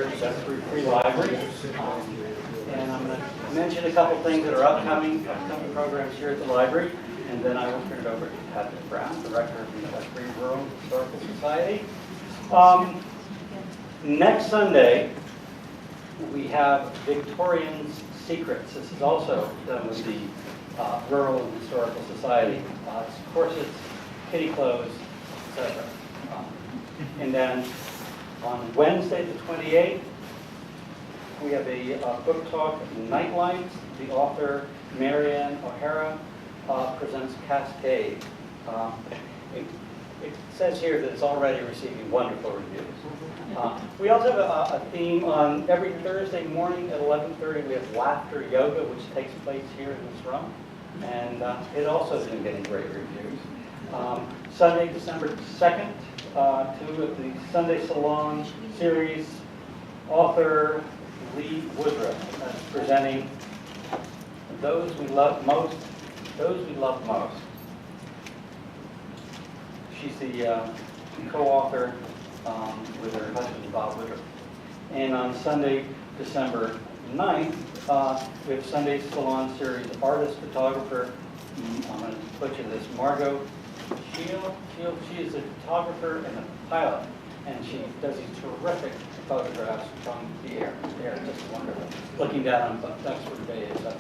Duxbury Free Library, and I'm going to mention a couple things that are upcoming programs here at the library, and then I will turn it over to Patrick Brown, Director of the Duxbury Rural Historical Society. Next Sunday, we have Victorian's Secrets. This is also done with the Rural and Historical Society. It's corsets, kitty clothes, etc. And then on Wednesday, the 28th, we have a book talk, Nightlight. The author, Marianne O'Hara, presents Cascade. It says here that it's already receiving wonderful reviews. We also have a theme on every Thursday morning at 11:30. We have laughter yoga, which takes place here in this room. And it also has been getting great reviews. Sunday, December 2nd, two of the Sunday Salon series, author Lee Woodruff presenting Those We Love Most. She's the co-author with her husband, Bob Woodruff. And on Sunday, December 9th, we have Sunday Salon series, artist, photographer, I'm going to butcher this, Margot Shield. She is a photographer and a pilot, and she does these terrific photographs from the air. They're just wonderful. Looking down on Duxbury Bay, etc.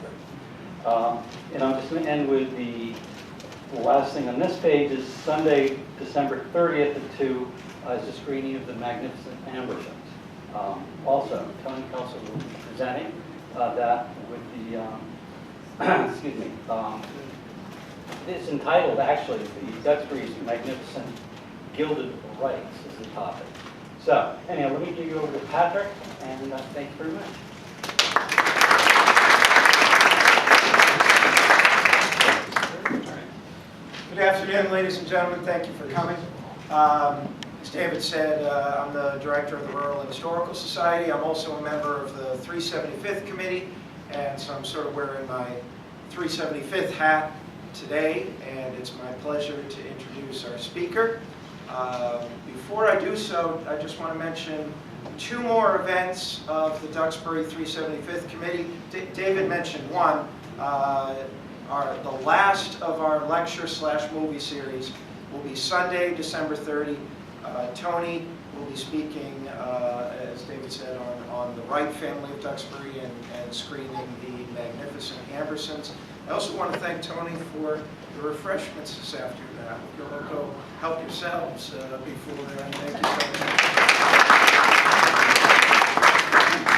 And I'm just going to end with the last thing on this page is Sunday, December 30th at 2 is the screening of The Magnificent Ambersons. Also, Tony Kelso will be presenting that with the, excuse me, it's entitled, actually, the Duxbury's Magnificent Gilded Rights is the topic. So, anyhow, let me give you over to Patrick, and thank you very much. Good afternoon, ladies and gentlemen. Thank you for coming. As David said, I'm the director of the Rural and Historical Society. I'm also a member of the 375th Committee, and so I'm sort of wearing my 375th hat today, and it's my pleasure to introduce our speaker. Before I do so, I just want to mention two more events of the Duxbury 375th Committee. David mentioned one. The last of our lecture/movie series will be Sunday, December 30. Tony will be speaking, as David said, on the Wright family of Duxbury and screening The Magnificent Ambersons. I also want to thank Tony for the refreshments this afternoon. I hope you'll all go help yourselves before then. Thank you so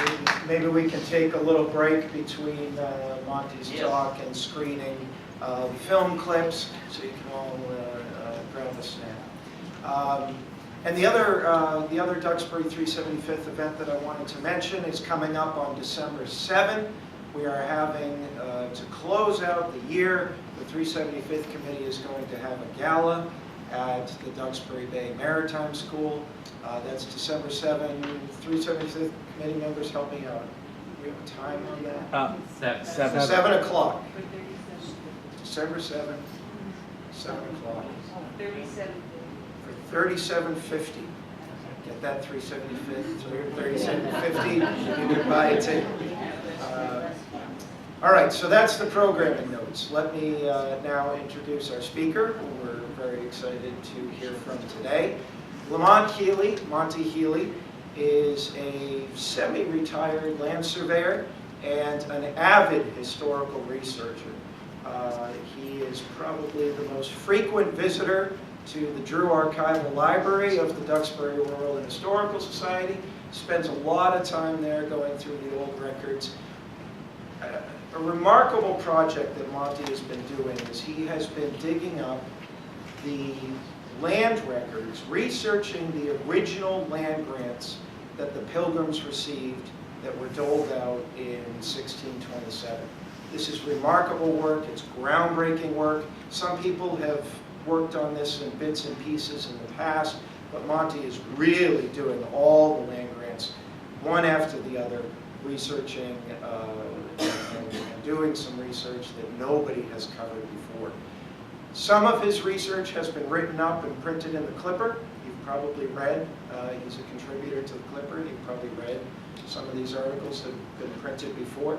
much. Maybe we can take a little break between Monty's talk and screening film clips, so you can all grab a snack. And the other Duxbury 375th event that I wanted to mention is coming up on December 7th. We are having, to close out the year, the 375th Committee is going to have a gala at the Duxbury Bay Maritime School. That's December 7th. 375th Committee members, help me out. Do we have a time on that? 7 o'clock. December 7th, 7 o'clock. 37.50. Get that 375th, 37.50. You can buy a ticket. All right, so that's the programming notes. Let me now introduce our speaker, who we're very excited to hear from today. Monty Healy is a semi-retired land surveyor and an avid historical researcher. He is probably the most frequent visitor to the Drew Archival Library of the Duxbury Rural and Historical Society. Spends a lot of time there going through the old records. A remarkable project that Monty has been doing is he has been digging up the land records, researching the original land grants that the Pilgrims received that were doled out in 1627. This is remarkable work. It's groundbreaking work. Some people have worked on this in bits and pieces in the past, but Monty is really doing all the land grants, one after the other, researching and doing some research that nobody has covered before. Some of his research has been written up and printed in the Clipper. You've probably read. He's a contributor to the Clipper. You've probably read some of these articles that have been printed before.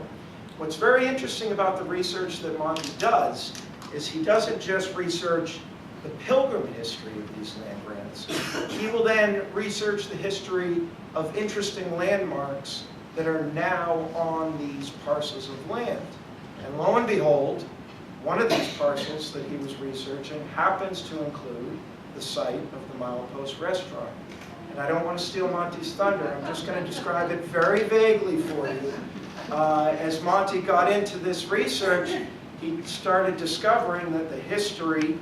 What's very interesting about the research that Monty does is he doesn't just research the pilgrim history of these land grants. He will then research the history of interesting landmarks that are now on these parcels of land. And lo and behold, one of these parcels that he was researching happens to include the site of the Milepost Restaurant. And I don't want to steal Monty's thunder. I'm just going to describe it very vaguely for you. As Monty got into this research, he started discovering that the history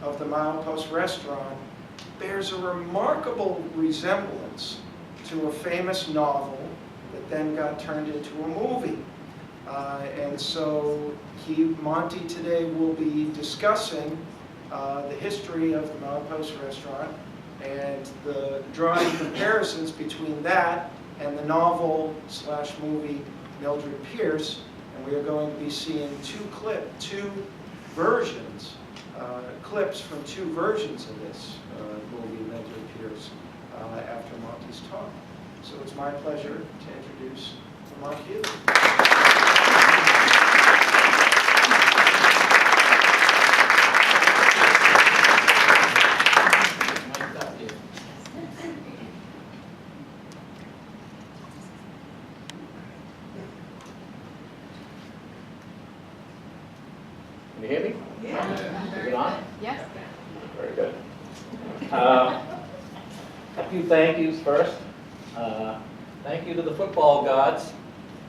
of the Milepost Restaurant bears a remarkable resemblance to a famous novel that then got turned into a movie. And so Monty today will be discussing the history of the Milepost Restaurant and drawing comparisons between that and the novel/movie Mildred Pierce. And we are going to be seeing clips from two versions of this movie, Mildred Pierce, after Monty's talk. So it's my pleasure to introduce Lamont Healy. Can you hear me? Yeah. Is it on? Yes. Very good. A few thank yous first. Thank you to the football gods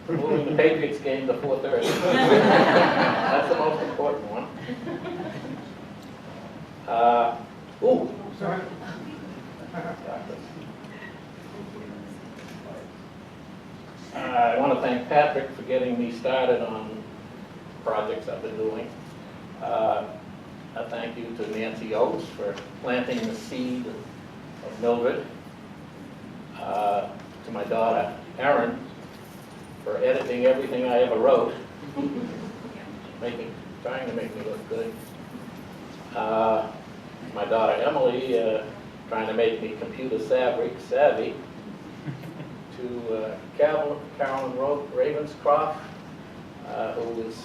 for moving the Patriots game to 4:30. That's the most important one. Sorry. I want to thank Patrick for getting me started on projects I've been doing. A thank you to Nancy Oates for planting the seed of Mildred. To my daughter, Erin, for editing everything I ever wrote, trying to make me look good. My daughter, Emily, trying to make me computer savvy. To Carolyn Ravenscroft, who has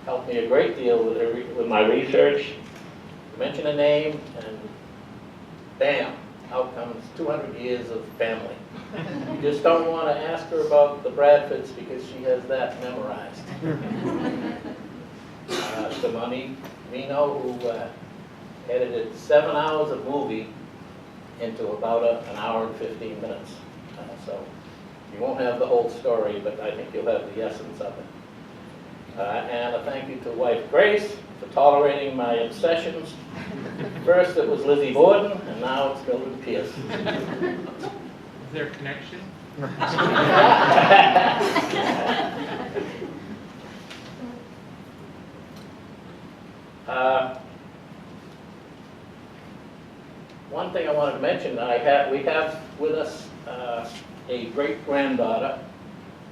helped me a great deal with my research. Mention a name, and bam, out comes 200 years of family. You just don't want to ask her about the Bradfords because she has that memorized. To Monty Reno, who edited 7 hours of movie into about an hour and 15 minutes. So you won't have the whole story, but I think you'll have the essence of it. And a thank you to wife Grace for tolerating my obsessions. First it was Lizzie Borden, and now it's Mildred Pierce. Is there a connection? One thing I wanted to mention, we have with us a great-granddaughter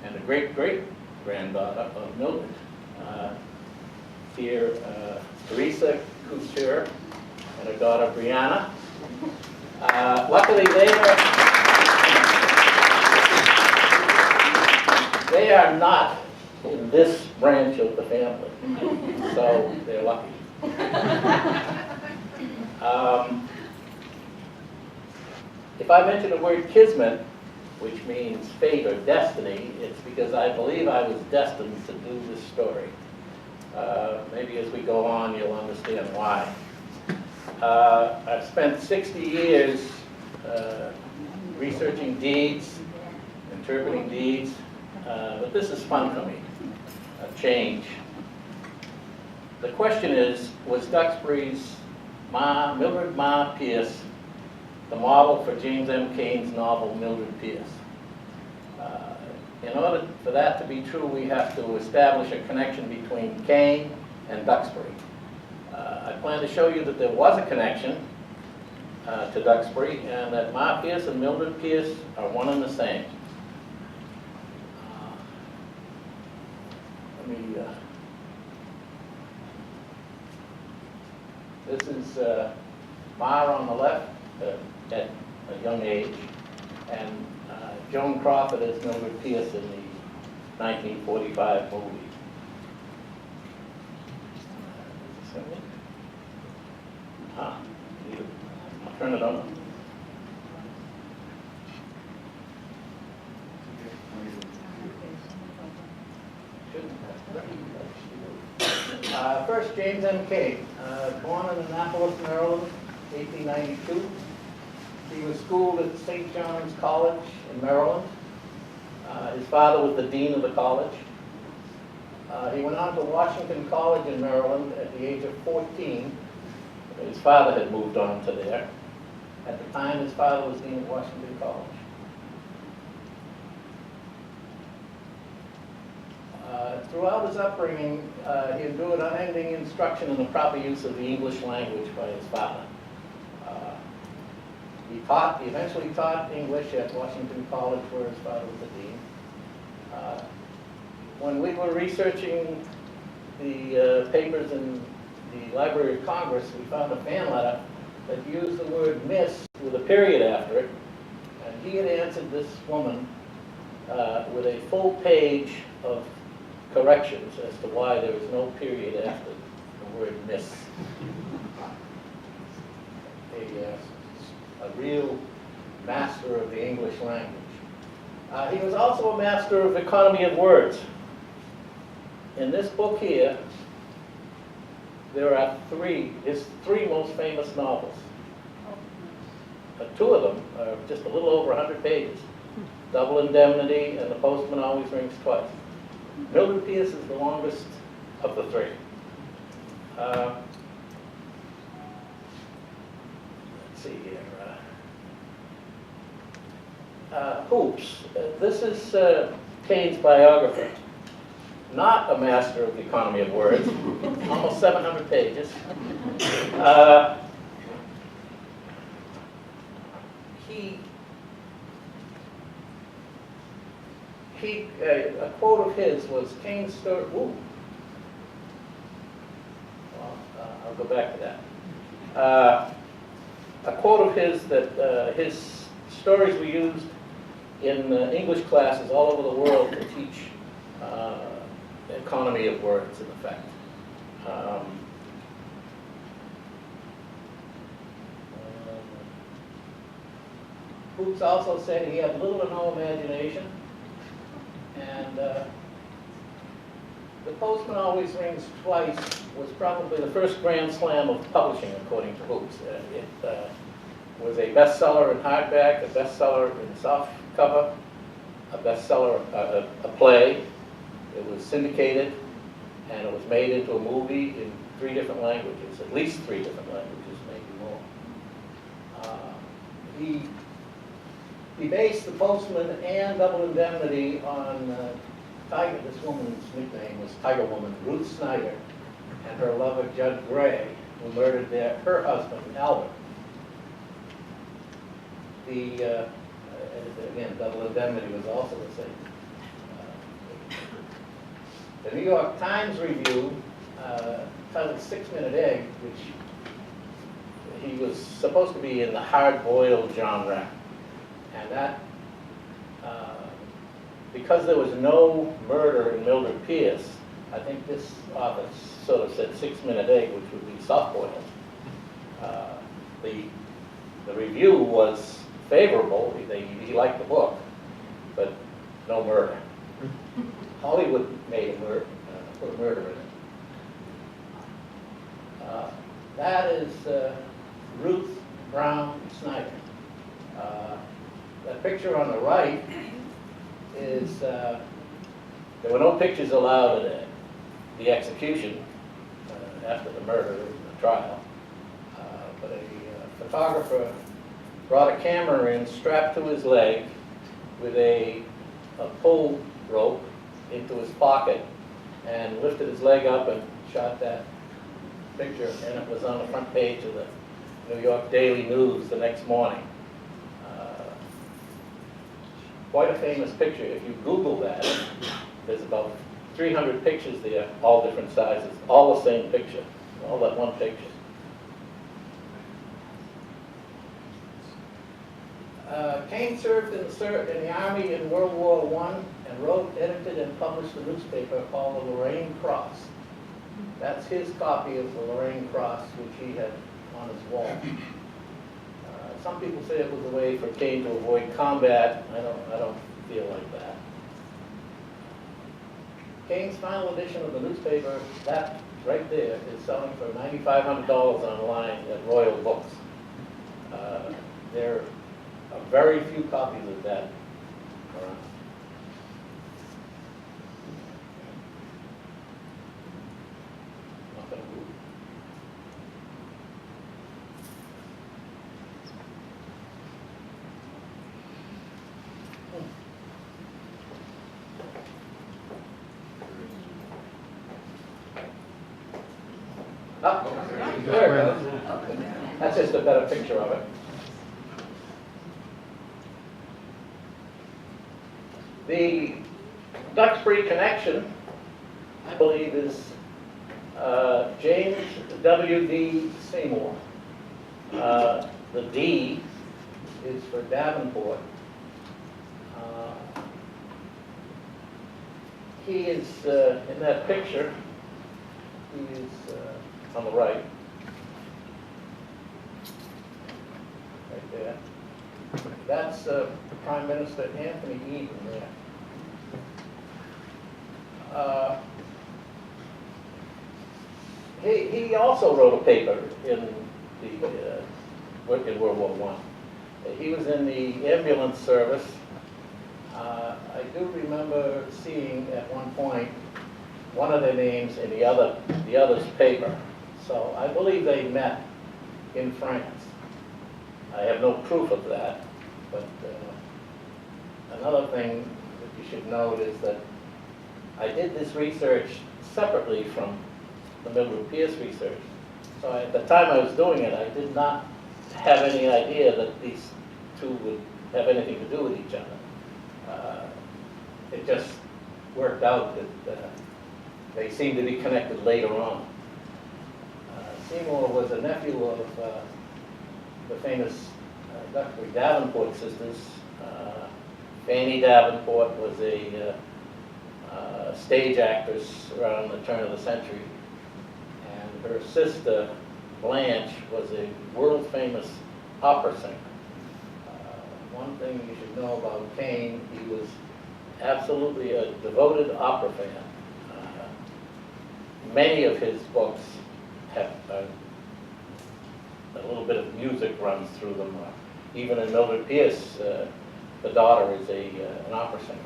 and a great-great-granddaughter of Mildred. Here, Teresa Couture and her daughter Brianna. Luckily, they are not in this branch of the family, so they're lucky. If I mention the word kismet, which means fate or destiny, it's because I believe I was destined to do this story. Maybe as we go on, you'll understand why. I've spent 60 years researching deeds, interpreting deeds, but this is fun for me, a change. The question is, was Duxbury's Mildred Pierce the model for James M. Cain's novel Mildred Pierce? In order for that to be true, we have to establish a connection between Cain and Duxbury. I plan to show you that there was a connection to Duxbury, and that Ma Pierce and Mildred Pierce are one and the same. This is Ma on the left, at a young age, and Joan Crawford as Mildred Pierce in the 1945 movie. Ah, I'll turn it on. First, James Cain, born in Annapolis, Maryland, 1892. He was schooled at St. John's College in Maryland. His father was the dean of the college. He went on to Washington College in Maryland at the age of 14. His father had moved on to there. At the time, his father was dean of Washington College. Throughout his upbringing, he endured unending instruction in the proper use of the English language by his father. He eventually taught English at Washington College, where his father was the dean. When we were researching the papers in the Library of Congress, we found a fan letter that used the word miss with a period after it, and he had answered this woman with a full page of corrections as to why there was no period after the word miss. A real master of the English language. He was also a master of economy of words. In this book here, there are his three most famous novels. Two of them are just a little over 100 pages. Double Indemnity and The Postman Always Rings Twice. Mildred Pierce is the longest of the three. Let's see here. Hoops. This is Cain's biographer. Not a master of the economy of words. Almost 700 pages. A quote of his was Cain's story. Ooh. Well, I'll go back to that. A quote of his that his stories were used in English classes all over the world to teach economy of words, in effect. Hoops also said he had little to no imagination, and The Postman Always Rings Twice was probably the first grand slam of publishing, according to Hoops. It was a bestseller in hardback, a bestseller in softcover, a bestseller, a play. It was syndicated, and it was made into a movie in 3 different languages, at least 3 different languages, maybe more. He based The Postman and Double Indemnity on Tiger. This woman's nickname was Tiger Woman, Ruth Snyder, and her lover, Judd Gray, who murdered her husband, Albert. Again, Double Indemnity was also the same. The New York Times review titled 6-Minute Egg, which he was supposed to be in the hard-boiled genre. And that, because there was no murder in Mildred Pierce, I think this author sort of said 6-Minute Egg, which would be soft-boiled. The review was favorable. He liked the book, but no murder. Hollywood made put a murder in it. That is Ruth Brown Snyder. That picture on the right is, there were no pictures allowed at the execution after the murder and the trial, but a photographer brought a camera in strapped to his leg with a pull rope into his pocket and lifted his leg up and shot that picture, and it was on the front page of the New York Daily News the next morning. Quite a famous picture. If you Google that, there's about 300 pictures there, all different sizes, all the same picture, all that one picture. Cain served in the Army in World War I and wrote, edited, and published a newspaper called the Lorraine Cross. That's his copy of the Lorraine Cross, which he had on his wall. Some people say it was a way for Cain to avoid combat. I don't feel like that. Cain's final edition of the newspaper, that right there, is selling for $9,500 online at Royal Books. There are very few copies of that around. Not gonna move. There it goes. That's just a better picture of it. The Duxbury connection, I believe, is James W.D. Seymour. The D is for Davenport. He is, in that picture, he is on the right there. That's Prime Minister Anthony Eden there. He also wrote a paper in in World War I. He was in the ambulance service. I do remember seeing at one point one of their names in the other's paper. So I believe they met in France. I have no proof of that, but another thing that you should note is that I did this research separately from the Mildred Pierce research. So at the time I was doing it, I did not have any idea that these two would have anything to do with each other. It just worked out that they seemed to be connected later on. Seymour was a nephew of the famous Duxbury Davenport sisters. Fanny Davenport was a stage actress around the turn of the century, and her sister Blanche was a world-famous opera singer. One thing you should know about Cain, he was absolutely a devoted opera fan. Many of his books have a little bit of music runs through them. Even in Mildred Pierce, the daughter is an opera singer.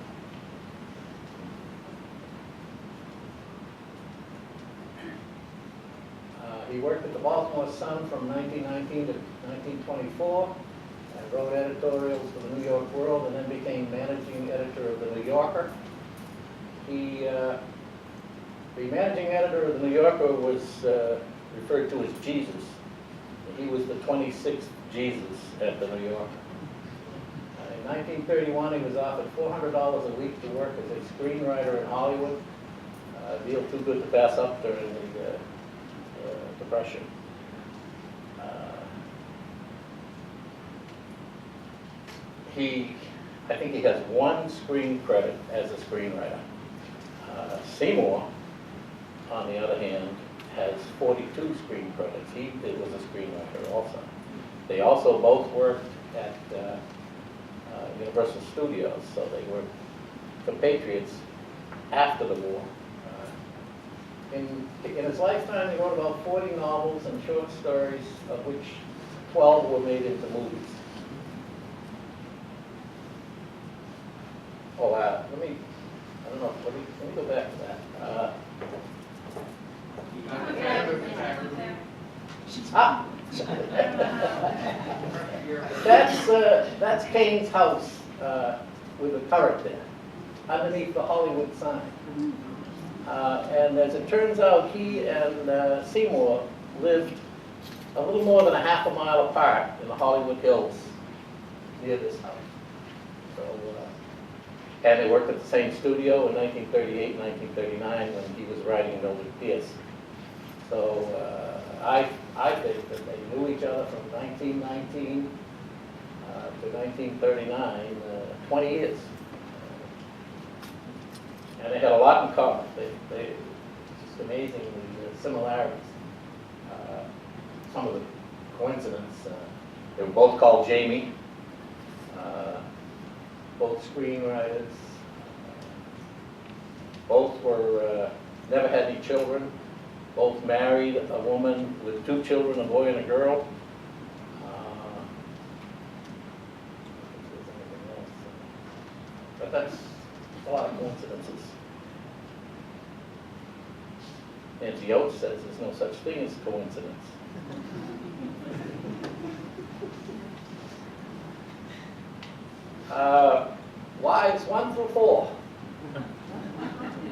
He worked at the Baltimore Sun from 1919 to 1924 and wrote editorials for the New York World and then became managing editor of the New Yorker. The managing editor of the New Yorker was referred to as Jesus. He was the 26th Jesus at the New Yorker. In 1931, he was offered $400 a week to work as a screenwriter in Hollywood. A deal too good to pass up during the Depression. I think he has one screen credit as a screenwriter. Seymour, on the other hand, has 42 screen credits. He was a screenwriter also. They also both worked at Universal Studios, so they were compatriots after the war. In his lifetime, he wrote about 40 novels and short stories, of which 12 were made into movies. Oh, let me go back to that. That's Cain's house with a turret there, underneath the Hollywood sign. And as it turns out, he and Seymour lived a little more than a half a mile apart in the Hollywood Hills near this house. So, and they worked at the same studio in 1938 and 1939 when he was writing Mildred Pierce. So I think that they knew each other from 1919 to 1939, 20 years. And they had a lot in common. It's just amazing the similarities. Some of the coincidence. They were both called Jamie. Both screenwriters. Both were never had any children. Both married a woman with 2 children, a boy and a girl. But that's a lot of coincidences. Nancy Oates says there's no such thing as coincidence. Wives 1 through 4.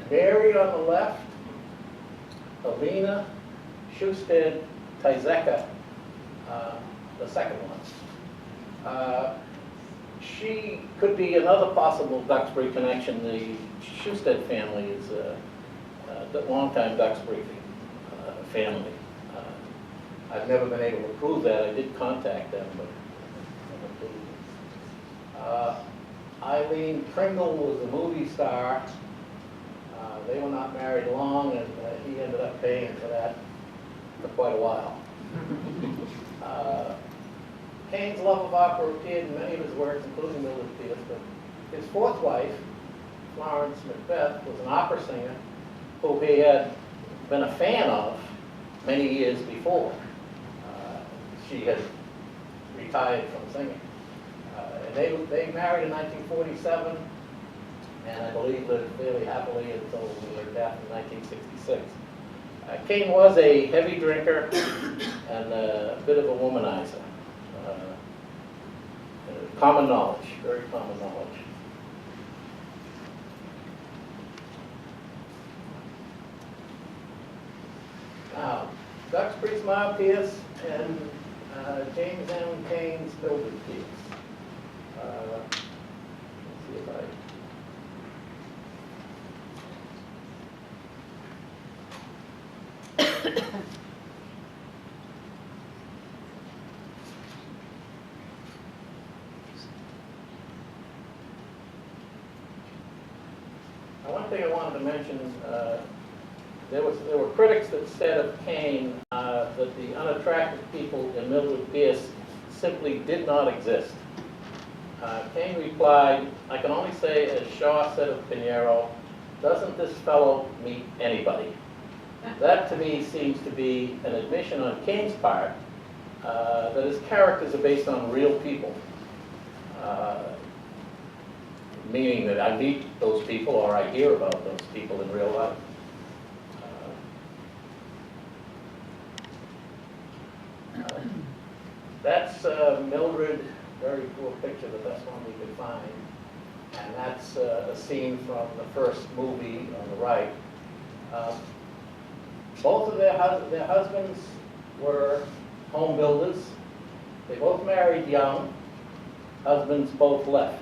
Mary on the left, Alina Schusted Tyzeka, the second one. She could be another possible Duxbury connection. The Schusted family is a long-time Duxbury family. I've never been able to prove that. I did contact them, but never proved it. Eileen Pringle was a movie star. They were not married long, and he ended up paying for that for quite a while. Cain's love of opera appeared in many of his works, including Mildred Pierce, but his 4th wife, Florence Macbeth, was an opera singer who he had been a fan of many years before. She had retired from singing. And they married in 1947, and I believe lived fairly happily until their death in 1966. Cain was a heavy drinker and a bit of a womanizer. Common knowledge, very common knowledge. Now, Duxbury's Ma Pierce and James Cain's Mildred Pierce. Let's see if one thing I wanted to mention, there were critics that said of Cain that the unattractive people in Mildred Pierce simply did not exist. Cain replied, "I can only say, as Shaw said of Pinheiro, doesn't this fellow meet anybody?" That to me seems to be an admission on Cain's part that his characters are based on real people. Meaning that I meet those people or I hear about those people in real life. That's Mildred, very poor picture, the best one we could find. And that's a scene from the first movie on the right. Both of their husbands were home builders. They both married young. Husbands both left.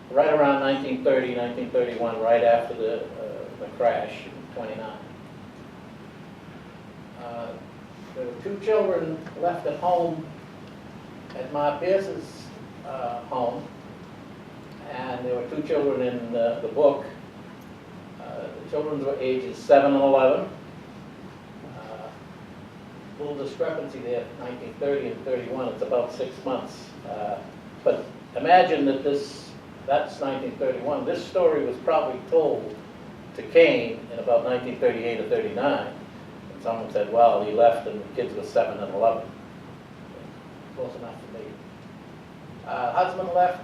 Right around 1930, 1931, right after the crash in 29. There were 2 children left at home at Ma Pierce's home, and there were 2 children in the book. The children were ages 7 and 11. Little discrepancy there, 1930 and 31, it's about 6 months. But imagine that that's 1931. This story was probably told to Cain in about 1938 or 39. And someone said, well, he left and the kids were 7 and 11. Close enough for me. Husband left,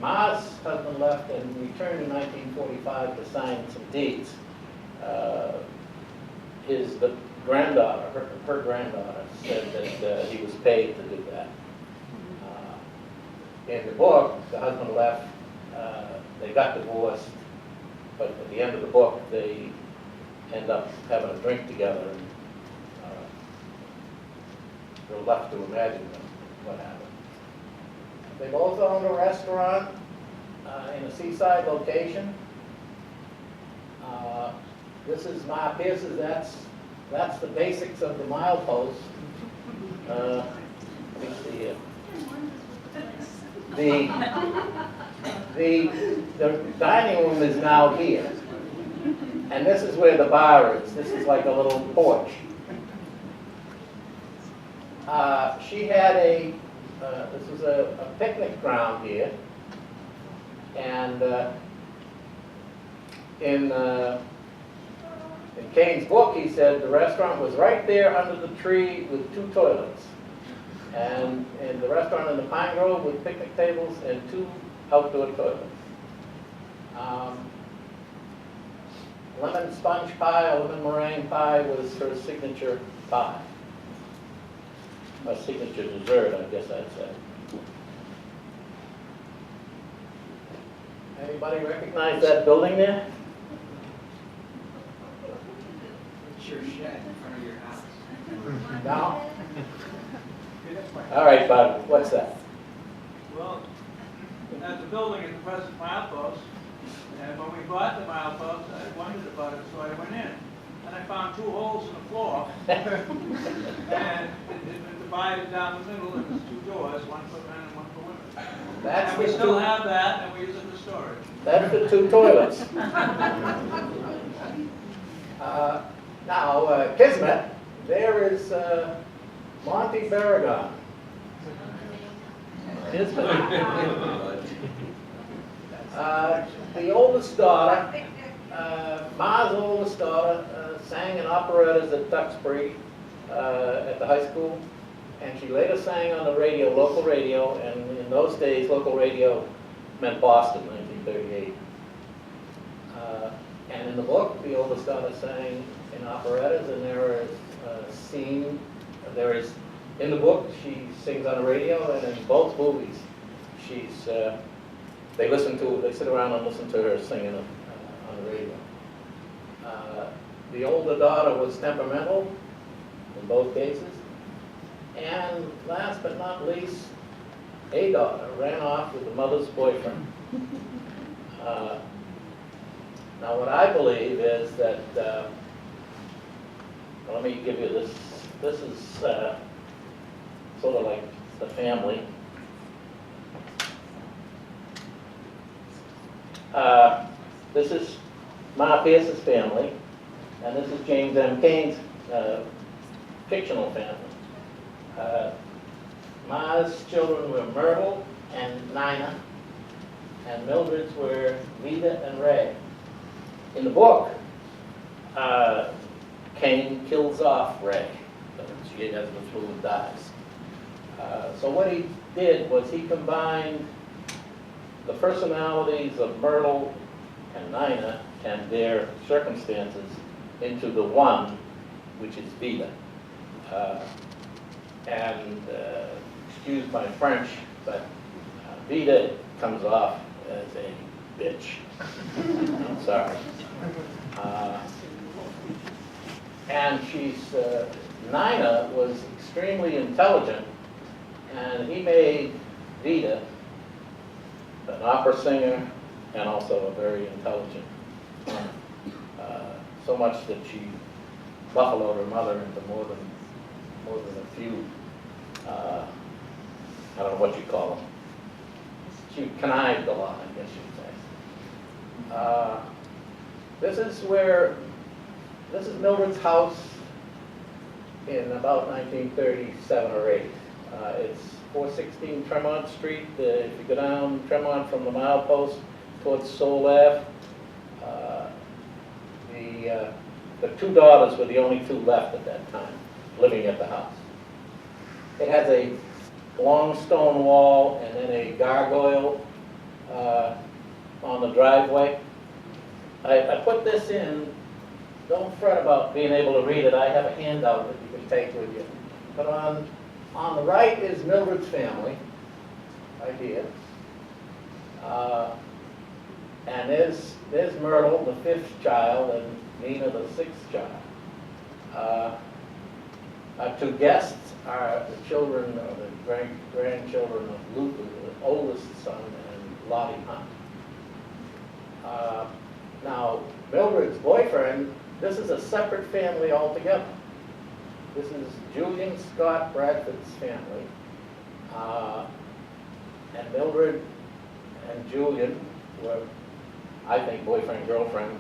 Ma's husband left and returned in 1945 to sign some deeds. The granddaughter, her granddaughter, said that he was paid to do that. In the book, the husband left, they got divorced, but at the end of the book, they end up having a drink together, and we're left to imagine what happened. They both owned a restaurant in a seaside location. This is Ma Pierce's, that's the basics of the milepost. let me see here. The dining room is now here. And this is where the bar is. This is like a little porch. She had this is a picnic ground here. And in Cain's book, he said the restaurant was right there under the tree with 2 toilets. And in the restaurant in the Pine Grove with picnic tables and 2 outdoor toilets. Lemon sponge pie, or lemon meringue pie was her signature pie. Her signature dessert, I guess I'd say. Anybody recognize that building there? It's your shed in front of your house. No? All right, Bob, what's that? Well, at the building is the present milepost, and when we bought the milepost, I wondered about it, so I went in. And I found 2 holes in the floor, and it divided down the middle, and there's 2 doors, one for men and one for women. That's And we the still 2 have that, and we use it for storage. That's the 2 toilets. Now, Kismet, there is Monty Barragon. Kismet. The oldest daughter, Ma's oldest daughter, sang in operettas at Duxbury at the high school, and she later sang on the radio, local radio, and in those days, local radio meant Boston, 1938. And in the book, the oldest daughter sang in operettas, and there is in the book, she sings on the radio, and in both movies, they sit around and listen to her singing on the radio. The older daughter was temperamental in both cases. And last but not least, a daughter ran off with the mother's boyfriend. Now what I believe is that, let me give you this. This is sort of like the family. This is Ma Pierce's family, and this is James M. Cain's fictional family. Ma's children were Myrtle and Nina, and Mildred's were Vida and Ray. In the book, Cain kills off Ray. She has the flu and dies. So what he did was he combined the personalities of Myrtle and Nina and their circumstances into the one, which is Vida. Excuse my French, but Vida comes off as a bitch. I'm sorry. And Nina was extremely intelligent, and he made Vida an opera singer and also a very intelligent woman. So much that she buffaloed her mother into more than a few, I don't know what you call them. She connived a lot, I guess you'd say. This is Mildred's house in about 1937 or 8. It's 416 Tremont Street. If you go down Tremont from the milepost towards Soul Ave, the 2 daughters were the only 2 left at that time, living at the house. It has a long stone wall and then a gargoyle on the driveway. I put this in. Don't fret about being able to read it. I have a handout that you can take with you. But on the right is Mildred's family, right here. And there's Myrtle, the 5th child, and Nina, the 6th child. Our 2 guests are the children, or the grandchildren of Luther, the oldest son, and Lottie Hunt. Now, Mildred's boyfriend, this is a separate family altogether. This is Julian Scott Bradford's family, And Mildred and Julian were, I think, boyfriend, girlfriend.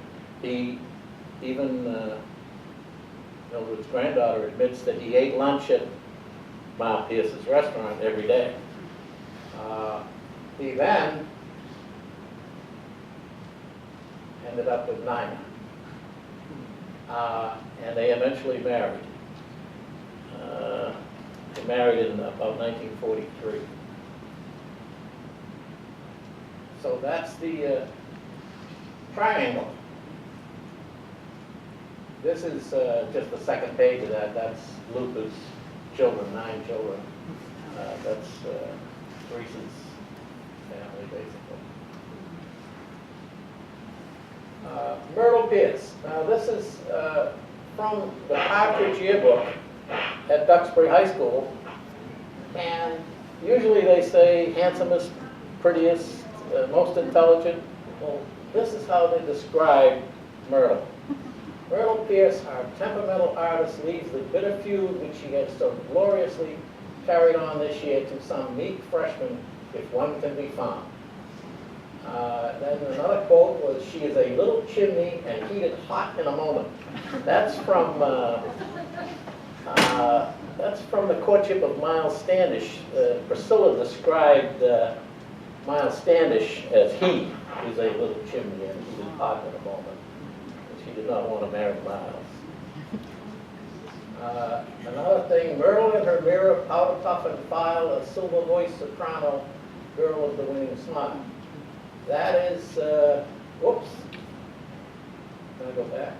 Mildred's granddaughter admits that he ate lunch at Ma Pierce's restaurant every day. He then ended up with Nina. And they eventually married. They married in about 1943. So that's the triangle. This is just the second page of that. That's Luther's children, 9 children. That's Reese's family, basically. Myrtle Pierce. Now this is from the Partridge yearbook at Duxbury High School. And usually they say handsomest, prettiest, most intelligent. Well, this is how they describe Myrtle. Myrtle Pierce, our temperamental artist, leaves the bitter feud which she had so gloriously carried on this year to some meek freshman, if one can be found. Then another quote was, "She is a little chimney and heated hot in a moment." That's from the courtship of Miles Standish. Priscilla described Miles Standish as he is a little chimney and heated hot in a moment. She did not want to marry Miles. Another thing, Myrtle in her mirror, powder puff and file, a silver voice soprano, girl of the winning smile. That is, whoops. Can I go back?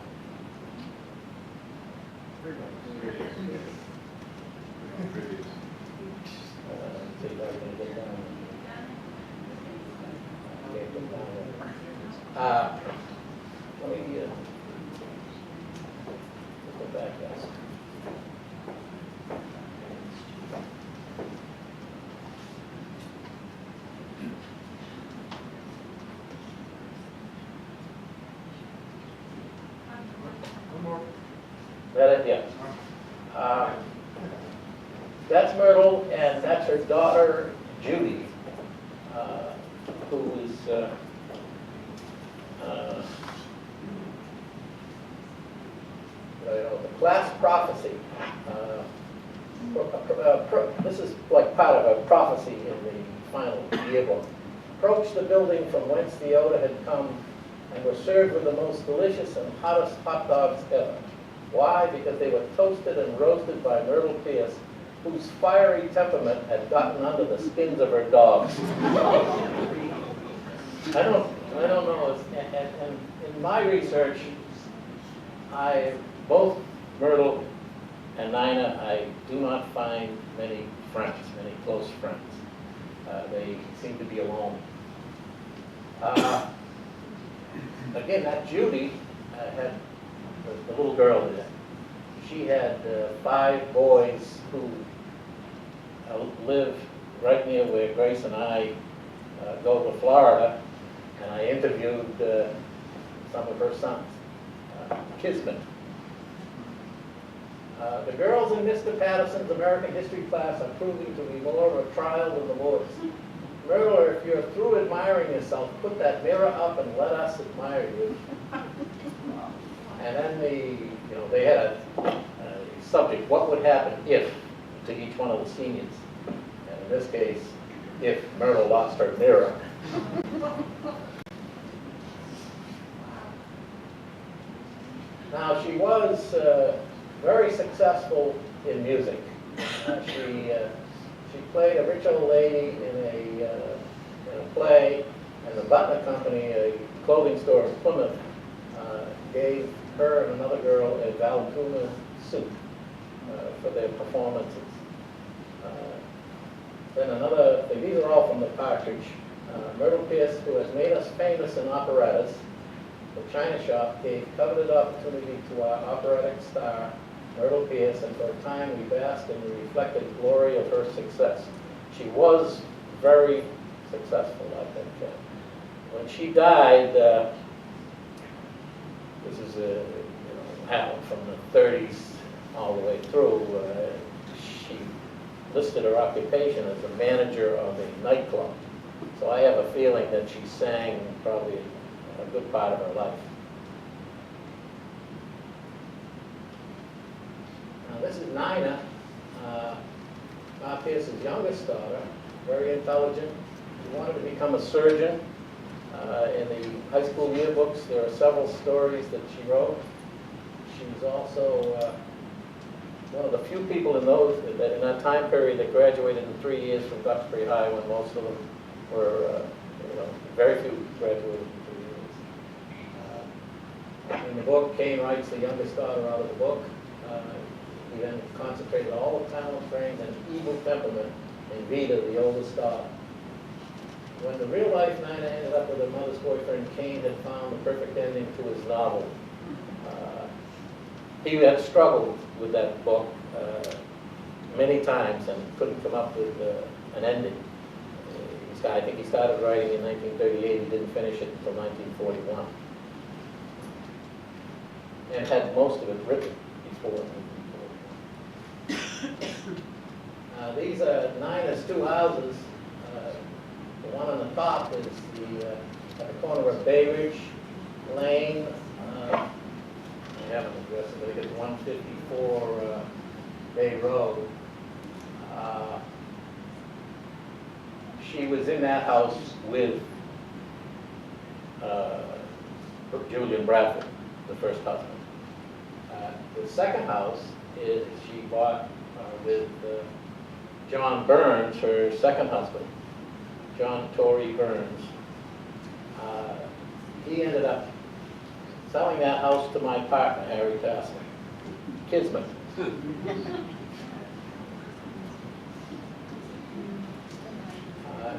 See if I can get down. Can't get down there. Let me go back, guys. That it? Yeah. That's Myrtle, and that's her daughter, Judy, who is the class prophecy. This is like part of a prophecy in the final yearbook. Approached the building from whence the odor had come and were served with the most delicious and hottest hot dogs ever. Why? Because they were toasted and roasted by Myrtle Pierce, whose fiery temperament had gotten under the skins of her dogs. I don't know. And in my research, both Myrtle and Nina, I do not find many close friends. They seem to be alone. Again, that Judy had the little girl there. She had 5 boys who live right near where Grace and I go to Florida, and I interviewed some of her sons, Kismet. The girls in Mr. Patterson's American History class are proving to be more of a trial than the boys. Myrtle, if you're through admiring yourself, put that mirror up and let us admire you. And then they had a subject, what would happen if, to each one of the seniors. And in this case, if Myrtle lost her mirror. Now, she was very successful in music. She played a rich old lady in a play, and the Butler Company, a clothing store in Plymouth, gave her and another girl a Valtuna suit for their performances. Then another thing, these are all from the Partridge. Myrtle Pierce, who has made us famous in operettas, the China Shop gave coveted opportunity to our operatic star, Myrtle Pierce, and for a time we basked in the reflected glory of her success. She was very successful, I think. When she died, this is happened from the 30s all the way through. She listed her occupation as the manager of a nightclub. So I have a feeling that she sang probably a good part of her life. Now this is Nina, Bob Pierce's youngest daughter, very intelligent. She wanted to become a surgeon. In the high school yearbooks, there are several stories that she wrote. She was also one of the few people in that time period that graduated in 3 years from Duxbury High, when most of them were, very few graduated in 3 years. In the book, Cain writes the youngest daughter out of the book. He then concentrated all the talent, strength, and evil temperament in Vida, the oldest daughter. When the real-life Nina ended up with her mother's boyfriend, Cain had found the perfect ending to his novel. He had struggled with that book many times and couldn't come up with an ending. I think he started writing in 1938. He didn't finish it until 1941. And had most of it written before 1941. These are Nina's two houses. The one on the top is at the corner of Bay Ridge Lane. I have an address, I think it's 154 Bay Road. She was in that house with Julian Bradford, the first husband. The second house is she bought with John Burns, her second husband. John Torrey Burns. He ended up selling that house to my partner, Harry Tassel, Kismet.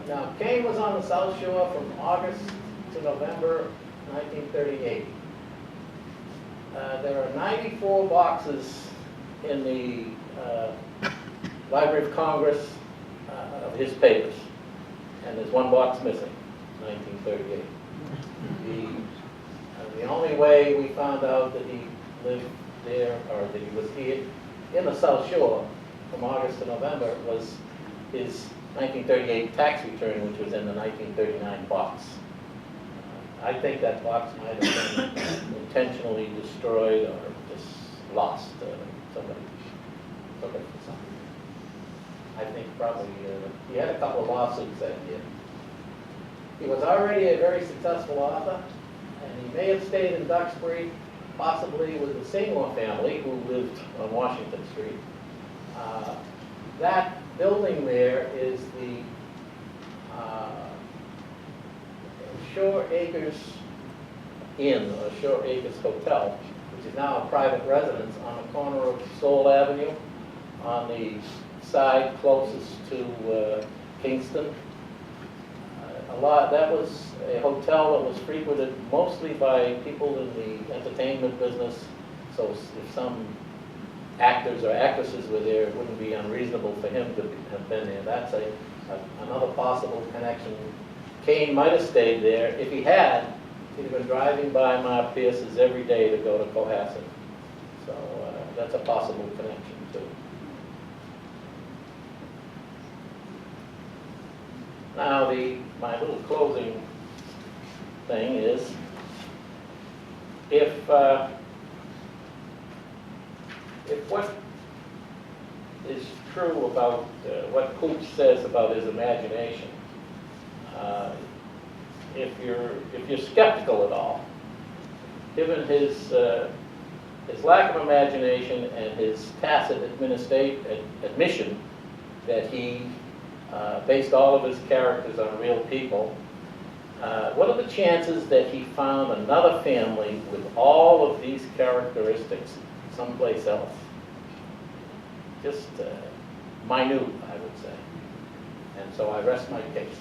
Now, Cain was on the South Shore from August to November 1938. There are 94 boxes in the Library of Congress of his papers. And there's one box missing, 1938. The only way we found out that he lived there, or that he was here in the South Shore from August to November, was his 1938 tax return, which was in the 1939 box. I think that box might have been intentionally destroyed or just lost. Somebody took it for something. I think probably he had a couple of lawsuits that year. He was already a very successful author, and he may have stayed in Duxbury, possibly with the Seymour family who lived on Washington Street. That building there is the Shore Acres Inn, or Shore Acres Hotel, which is now a private residence on the corner of Soule Avenue, on the side closest to Kingston. That was a hotel that was frequented mostly by people in the entertainment business. So if some actors or actresses were there, it wouldn't be unreasonable for him to have been there. That's another possible connection. Cain might have stayed there. If he had, he'd have been driving by Ma Pierce's every day to go to Cohasset. So that's a possible connection too. Now, my little closing thing is, if what is true about what Cooch says about his imagination, if you're skeptical at all, given his lack of imagination and his tacit admission that he based all of his characters on real people, what are the chances that he found another family with all of these characteristics someplace else? Just minute, I would say. And so I rest my case.